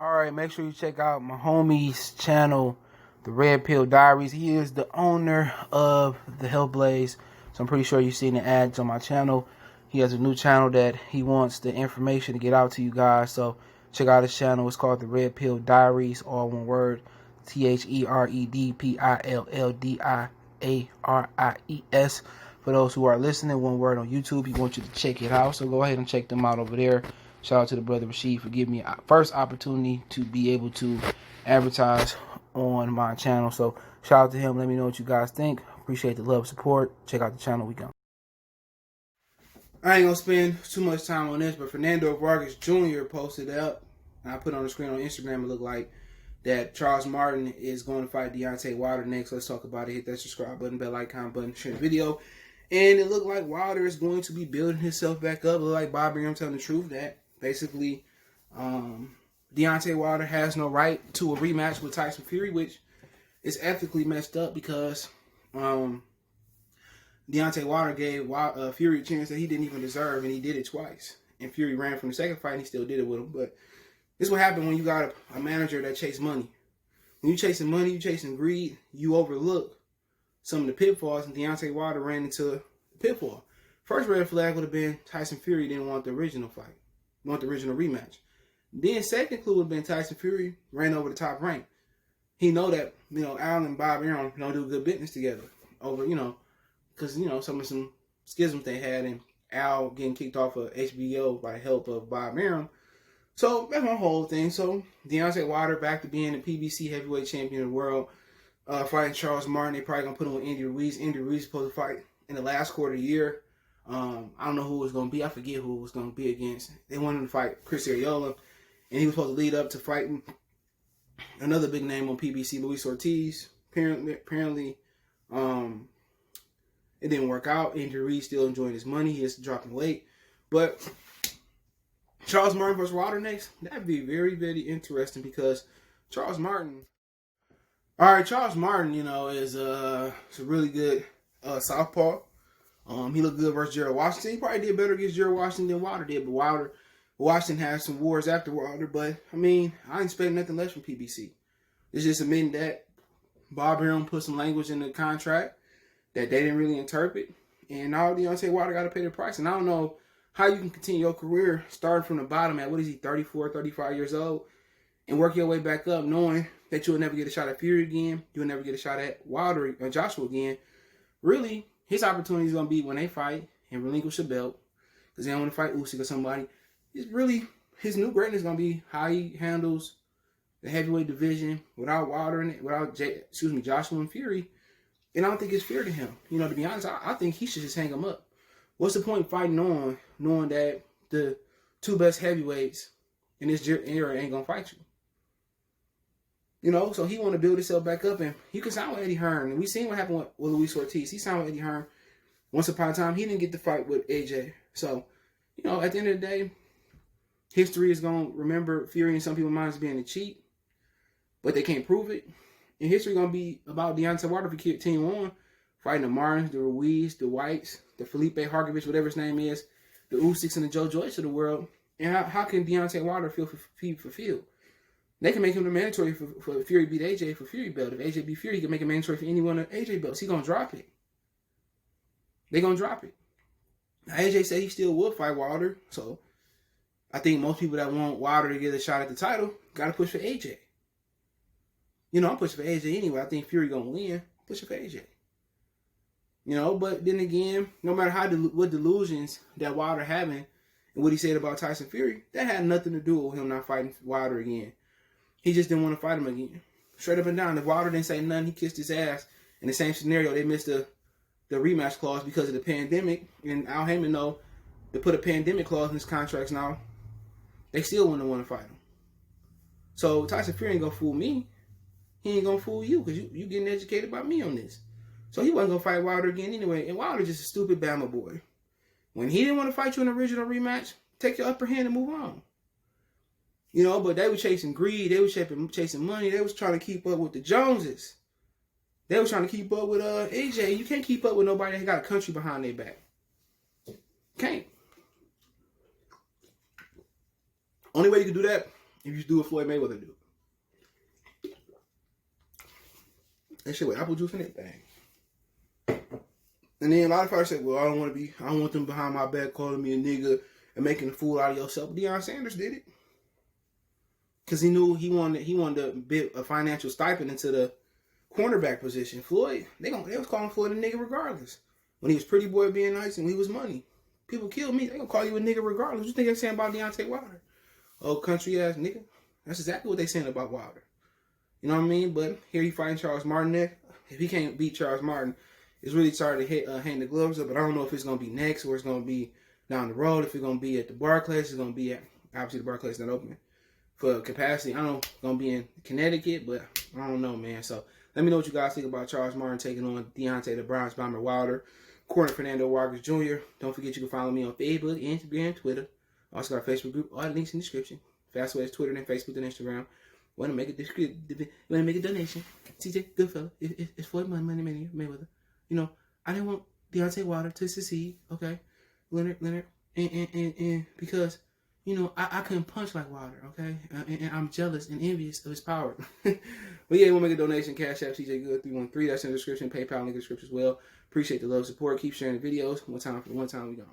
Alright, make sure you check out my homie's channel, The Red Pill Diaries. He is the owner of the Hellblaze, so I'm pretty sure you've seen the ads on my channel. He has a new channel that he wants the information to get out to you guys, so check out his channel. It's called The Red Pill Diaries, all one word, TheredPillDiaries. For those who are listening, one word on YouTube. He wants you to check it out, so go ahead and check them out over there. Shout out to the brother Rashid for giving me a first opportunity to be able to advertise on my channel. So shout out to him. Let me know what you guys think. Appreciate the love and support. Check out the channel. We go. I ain't gonna spend too much time on this, but Fernando Vargas Jr. posted up, and I put on the screen on Instagram. It looked like that Charles Martin is going to fight Deontay Wilder next. Let's talk about it. Hit that subscribe button, bell icon button, share the video. And it looked like Wilder is going to be building himself back up. It looked like Bob Arum telling the truth that basically Deontay Wilder has no right to a rematch with Tyson Fury, which is ethically messed up because Deontay Wilder gave Fury a chance that he didn't even deserve, and he did it twice. And Fury ran from the second fight, and he still did it with him. But this is what happened when you got a manager that chases money. When you're chasing money, you're chasing greed, you overlook some of the pitfalls, and Deontay Wilder ran into the pitfall. First red flag would have been Tyson Fury didn't want the original fight, want the original rematch. Then second clue would have been Tyson Fury ran over the top rank. He know that, Al and Bob Arum don't do good business together over, because, some schisms they had, and Al getting kicked off of HBO by the help of Bob Arum. So that's my whole thing. So Deontay Wilder back to being the PBC heavyweight champion of the world, fighting Charles Martin. They probably gonna put him with Andy Ruiz. Andy Ruiz is supposed to fight in the last quarter of the year. I don't know who it was gonna be. I forget who it was gonna be against. They wanted him to fight Chris Arreola, and he was supposed to lead up to fighting another big name on PBC, Luis Ortiz. Apparently, it didn't work out. Andy Ruiz still enjoying his money. He is dropping weight, but Charles Martin versus Wilder next, that'd be very, very interesting because Charles Martin, Charles Martin, is a really good southpaw. He looked good versus Gerald Washington. He probably did better against Gerald Washington than Wilder did, but Washington had some wars after Wilder. But, I expect nothing less from PBC. It's just admitting that Bob Arum put some language in the contract that they didn't really interpret. And now Deontay Wilder got to pay the price. And I don't know how you can continue your career starting from the bottom at, 34, 35 years old, and work your way back up knowing that you'll never get a shot at Fury again. You'll never get a shot at Wilder or Joshua again. Really, his opportunity is going to be when they fight and relinquish the belt because they don't want to fight Usyk or somebody. It's really, his new greatness is going to be how he handles the heavyweight division without Wilder and Joshua and Fury. And I don't think it's fair to him. To be honest, I think he should just hang him up. What's the point fighting on knowing that the two best heavyweights in this era ain't going to fight you? So he want to build himself back up, and you can sign with Eddie Hearn. And we seen what happened with Luis Ortiz. He signed with Eddie Hearn. Once upon a time, he didn't get the fight with AJ. So, at the end of the day, history is going to remember Fury in some people's minds being a cheat, but they can't prove it. And history going to be about Deontay Wilder if he continue on fighting the Martins, the Ruiz, the Whites, the Felipe Harkovich, whatever his name is, the Usyks and the Joe Joyce of the world. And how can Deontay Wilder feel fulfilled? They can make him the mandatory for Fury beat AJ for Fury belt. If AJ beat Fury, he can make him mandatory for any one of AJ belts. He's going to drop it. They're going to drop it. Now, AJ said he still will fight Wilder. So I think most people that want Wilder to get a shot at the title got to push for AJ. I'm pushing for AJ anyway. I think Fury going to win. Pushing for AJ. But then again, no matter what delusions that Wilder having and what he said about Tyson Fury, that had nothing to do with him not fighting Wilder again. He just didn't want to fight him again. Straight up and down. If Wilder didn't say nothing, he kissed his ass. In the same scenario, they missed the rematch clause because of the pandemic. And Al Heyman know to put a pandemic clause in his contracts now, they still wouldn't want to fight him. So Tyson Fury ain't going to fool me. He ain't going to fool you because you getting educated by me on this. So he wasn't going to fight Wilder again anyway. And Wilder's just a stupid Bama boy. When he didn't want to fight you in the original rematch, take your upper hand and move on. But they were chasing greed. They were chasing money. They was trying to keep up with the Joneses. They was trying to keep up with AJ. You can't keep up with nobody that got a country behind their back. Can't. Only way you can do that if you do what Floyd Mayweather do. That shit with apple juice in it, bang. And then a lot of fighters say, well, I don't want them behind my back calling me a nigga and making a fool out of yourself. Deion Sanders did it. Because he knew he wanted to bid a financial stipend into the cornerback position. Floyd, they was calling Floyd a nigga regardless. When he was pretty boy being nice and he was money. People killed me, they gonna call you a nigga regardless. What you think they're saying about Deontay Wilder? Oh, country ass nigga. That's exactly what they saying about Wilder. You know what I mean? But here he fighting Charles Martin there. If he can't beat Charles Martin, it's really starting to hang the gloves up. But I don't know if it's gonna be next or it's gonna be down the road. If it's gonna be at the Barclays, it's gonna be at, obviously the Barclays not open for capacity. I don't know if it's gonna be in Connecticut, but I don't know, man. So let me know what you guys think about Charles Martin taking on Deontay the Bronze Bomber Wilder. Corner Fernando Vargas Jr. Don't forget you can follow me on Facebook, Instagram, Twitter. Also got a Facebook group. All the links in the description. Fast way is Twitter, then Facebook, then Instagram. Want to make a donation? TJ, good fella. It's Floyd Money Mayweather. You know, I didn't want Deontay Wilder to succeed. Okay, Leonard, and because you know I couldn't punch like Wilder. Okay, and I'm jealous and envious of his power. But yeah, you want to make a donation? Cash App TJ Good 313. That's in the description. PayPal link in the description as well. Appreciate the love, support. Keep sharing the videos. One time we gone.